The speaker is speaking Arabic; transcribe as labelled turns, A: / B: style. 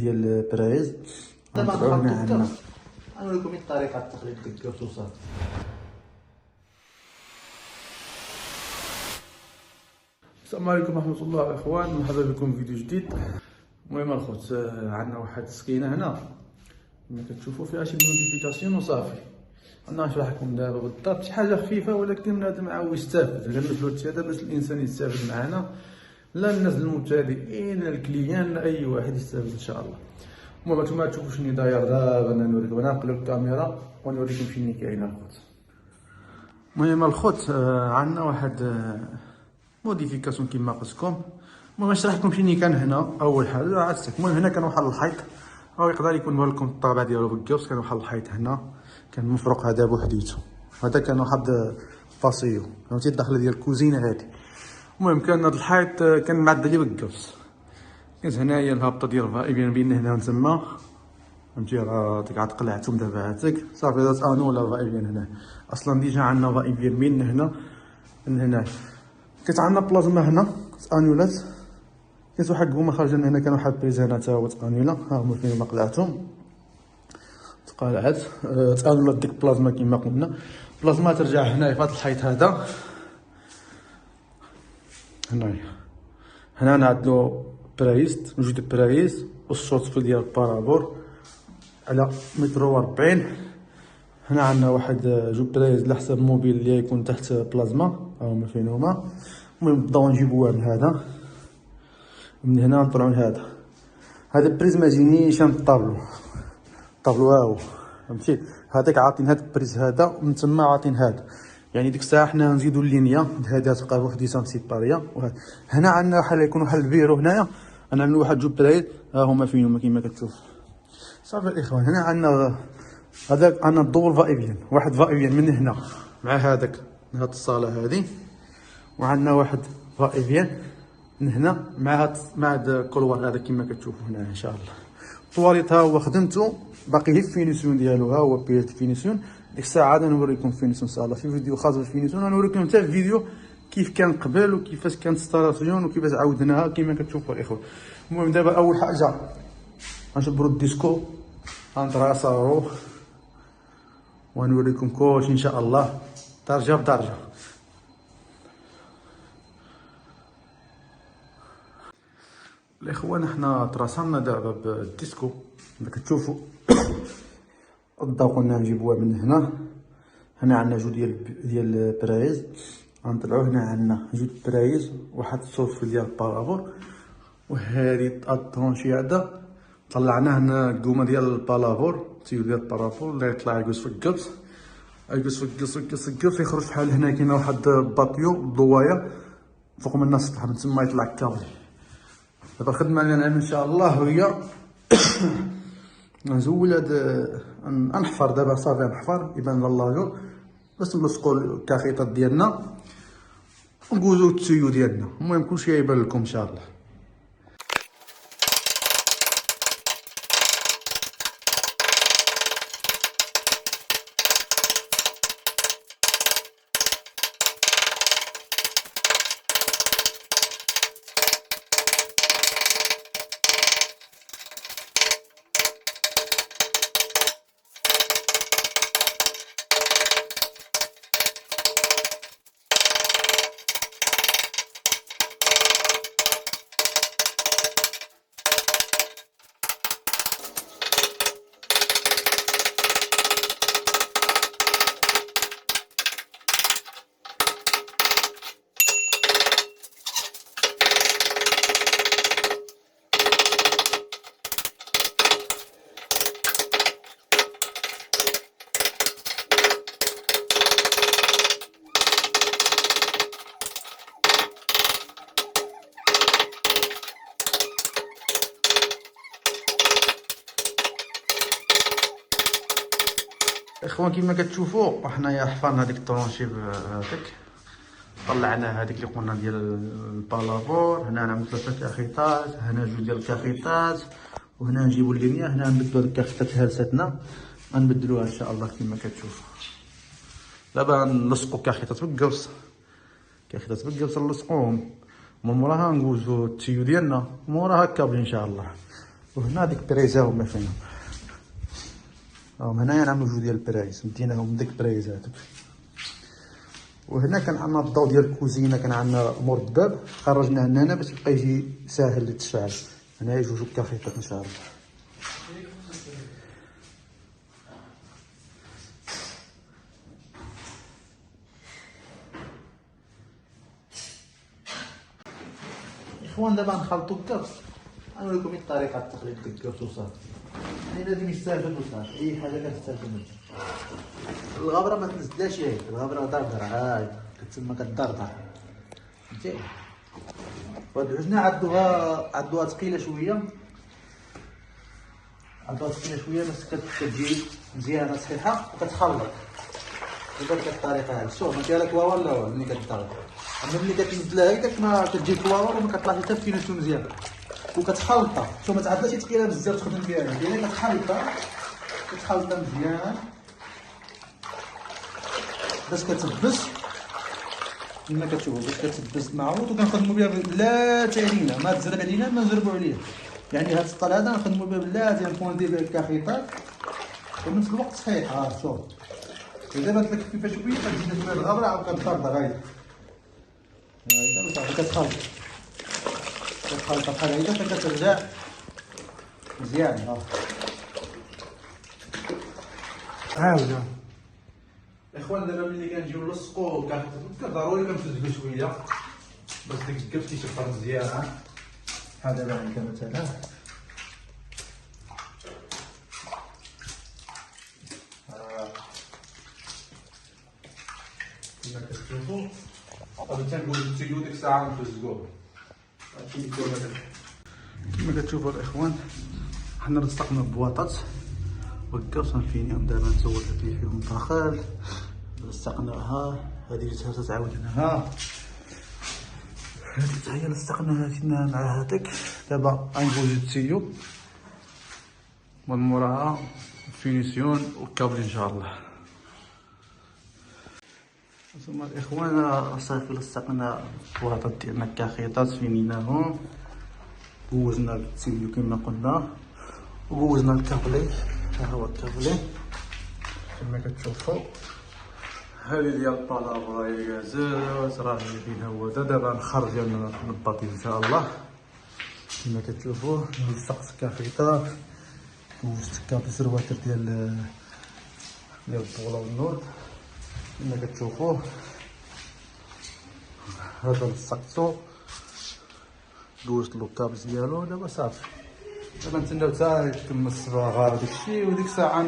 A: ديال برايز.
B: دابا
A: غنطلعو هنا
B: نخلطو
A: عندنا
B: غنوريكم الطريقه التقليد ديال الكبس وصافي.
A: السلام عليكم ورحمة الله اخوان، مرحبا بكم في فيديو جديد. المهم الخوت، عندنا واحد السكينة هنا كما كتشوفوا فيها شي موديفيكاسيون وصافي. انا غنشرح لكم دابا بالضبط شي حاجة خفيفة ولكن بنادم عاود يستافد. غنوجدو هذا باش الانسان يستافد معنا، لا الناس المبتدئين لا الكليان لا اي واحد يستافد ان شاء الله. المهم نتوما تشوفوا شنو داير دابا، انا نوريكم، انا نقلب الكاميرا ونوريكم شنو كاين الخوت. المهم الخوت، عندنا واحد موديفيكاسيون كيما قلتلكم. المهم نشرح لكم شنو كان هنا. اول حاجه عرفتك، المهم هنا كان واحد الحيط، او يقدر يكون لكم الطابع ديالو بالكوس. كان واحد الحيط هنا كان مفروق هذا بوحديته، هذا كان واحد باسيو فهمتي، الداخله ديال الكوزينه هذه. المهم كان هذا الحيط كان معدل بالكوس. كانت هنايا الهابطه ديال الفائبين بين هنا وتما فهمتي، راه ديك عاد قلعتهم دابا هاتك صافي دات انو ولا فائبين هنا. اصلا ديجا عندنا فائبين من هنا من هنا. كانت عندنا بلازما هنا انولات، كانت واحد القومه خارجه من هنا، كان واحد بريز هنا تا هو تانولا، ها هما فين ما قلعتهم تقالعات تانولات ديك البلازما كيما قلنا. بلازما ترجع هنايا في هذا الحيط هذا هنايا. هنا نعدلو برايز، موجود برايز والصوت ديال البارابور على متر و40. هنا عندنا واحد جوج برايز على حساب موبيل اللي يكون تحت بلازما، ها هما فين هما. المهم نبداو نجيبوها من هذا، من هنا نطلعو لهذا. هذا بريز ما جينيش عند الطابلو، الطابلو ها هو فهمتي. هذاك عاطين هذا البريز هذا ومن تما عاطين هذا، يعني ديك الساعه حنا نزيدو اللينيا هذا تبقى بوحديتها مسيباريه. هنا عندنا بحال يكون واحد البيرو هنايا، غنعملو واحد جوج برايز ها هما فين هما كيما كتشوف. صافي الاخوان، هنا عندنا هذاك عندنا الدور فائبيان، واحد فائبيان من هنا مع هذاك من هاد الصاله هذه، وعندنا واحد فائبيان من هنا مع هاد الكولوار هذا كيما كتشوفوا هنا ان شاء الله. الطواليط ها هو خدمته، باقي غير الفينيسيون ديالو، ها هو بيت الفينيسيون. ديك الساعه عاد نوريكم الفينيسيون ان شاء الله في فيديو خاص بالفينيسيون. غنوريكم حتى الفيديو كيف كان قبل وكيفاش كانت ستاراسيون وكيفاش عاودناها كيما كتشوفوا الاخوه. المهم دابا اول حاجه غنجبروا الديسكو، غنطراساوه ونوريكم كلشي ان شاء الله درجه بدرجه. الاخوان احنا تراسلنا دابا بالديسكو كما كتشوفوا. الضوء قلنا نجيبوها من هنا. هنا عندنا جوج ديال البرايز غنطلعو. هنا عندنا جوج برايز، واحد الصوت ديال البارابور، وهذه الطونشي هذا طلعنا هنا القومه ديال البالافور، التيو ديال البارابور اللي يطلع يجوز في القبس، يجوز في القبس يخرج بحال هنا. كاين واحد باتيو ضوايه فوق من السطح، من تما يطلع الكابل. دابا الخدمه اللي نعمل ان شاء الله هي نزول هاد نحفر. دابا صافي نحفر يبان اللاجور باش نلصقو الكاخيطات ديالنا ونقوزو التيو ديالنا. المهم كلشي يبان لكم ان شاء الله. اخوان كيما كتشوفوا حنايا حفرنا هذيك الطرونشي هذيك، طلعنا هذيك اللي قلنا ديال البالافور. هنا نعملو 3 كاخيطات، هنا 2 ديال الكاخيطات، وهنا نجيبو اللينيا. هنا نبدلو هاد الكاخيطات هرستنا غنبدلوها ان شاء الله كيما كتشوفوا. دابا نلصقو كاخيطات بالقرص، كاخيطات بالقرص نلصقوهم، من موراها نجوزو التيو ديالنا، موراها الكابل ان شاء الله. وهنا ديك بريزا هما فينهم. راهم هنايا نعملو جوج ديال البرايز مديناهم من ديك البرايز هادوك. وهنا كان عندنا الضو ديال الكوزينه، كان عندنا مور الباب خرجناه هنا باش يبقى يجي ساهل للتشعل. هنايا جوج كافيطات ان شاء الله.
B: اخوان دابا نخلطو الكبس، غنوريكم طريقه تخليط الكبس وصافي. يعني لازم يستافد وصافي، اي حاجه كتستافد منها. الغبره ما تنزلاش هيك، الغبره دردره هاي كتسمى كدردر فهمتي. وهاد العجنه عدوها ثقيله شويه، باش كتجي مزيانه صحيحه وكتخلط بهذيك الطريقه هادي. شوف ما كاين لا كواور لا والو ملي كتضرب، اما ملي كتنزلها هكاك ما كتجي كواور وما كطلعش حتى فينيسيون مزيان وكتخلطها. شوف ما تعداش ثقيله بزاف تخدم فيها، يعني كتخلطها مزيان باش كتبس كما كتشوفوا، باش كتبس معروض. وكنخدموا بها بلا تالينا، ما تزرب علينا ما نزربوا عليه. يعني هاد السطال هذا نخدموا به بلاتي، نبوندي به الكاخيطات وفي نفس الوقت صحيح. شوف دابا قلت لك كيفاش شويه كتزيد شويه الغبره عاود كتطرد هاي صافي. كتخلط بحال هكا حتى كترجع مزيان.
A: عاود
B: اخوان دابا ملي كنجيو نلصقو ضروري كنفزقو شويه باش ديك الكبس يشفر مزيان.
A: بحال دابا هكا مثلا.
B: كما كتشوفوا غادي تنقولوا تسيو ديك الساعه نفزقوه.
A: كما كتشوفوا الاخوان حنا لصقنا بواطات وهكا وصافيين. دابا نزول هاد اللي فيهم داخل لصقناها، هادي اللي تهرست عاودناها، هادي حتى هي لصقناها زدنا مع هذاك. دابا غنبوزو التسيو ومن موراها فينيسيون والكابل ان شاء الله. ثم الاخوان صافي لصقنا البواطات ديالنا الكاخيطات فينيناهم، بوزنا التسيو كما قلنا وبوزنا الكابلي. ها هو الكابلي كما كتشوفوا. هذه ديال البالافا هي كازات راه فيها هو دابا نخرج من الباطي ان شاء الله. كما كتشوفوا لصقت الكافيطات ووزت الكابل سرواتر ديال الطوله والنور كما كتشوفوا. هذا لصقتو دوزت له الكابل ديالو. دابا صافي، دابا نتسناو حتى يتم الصباغه وداكشي، وديك الساعه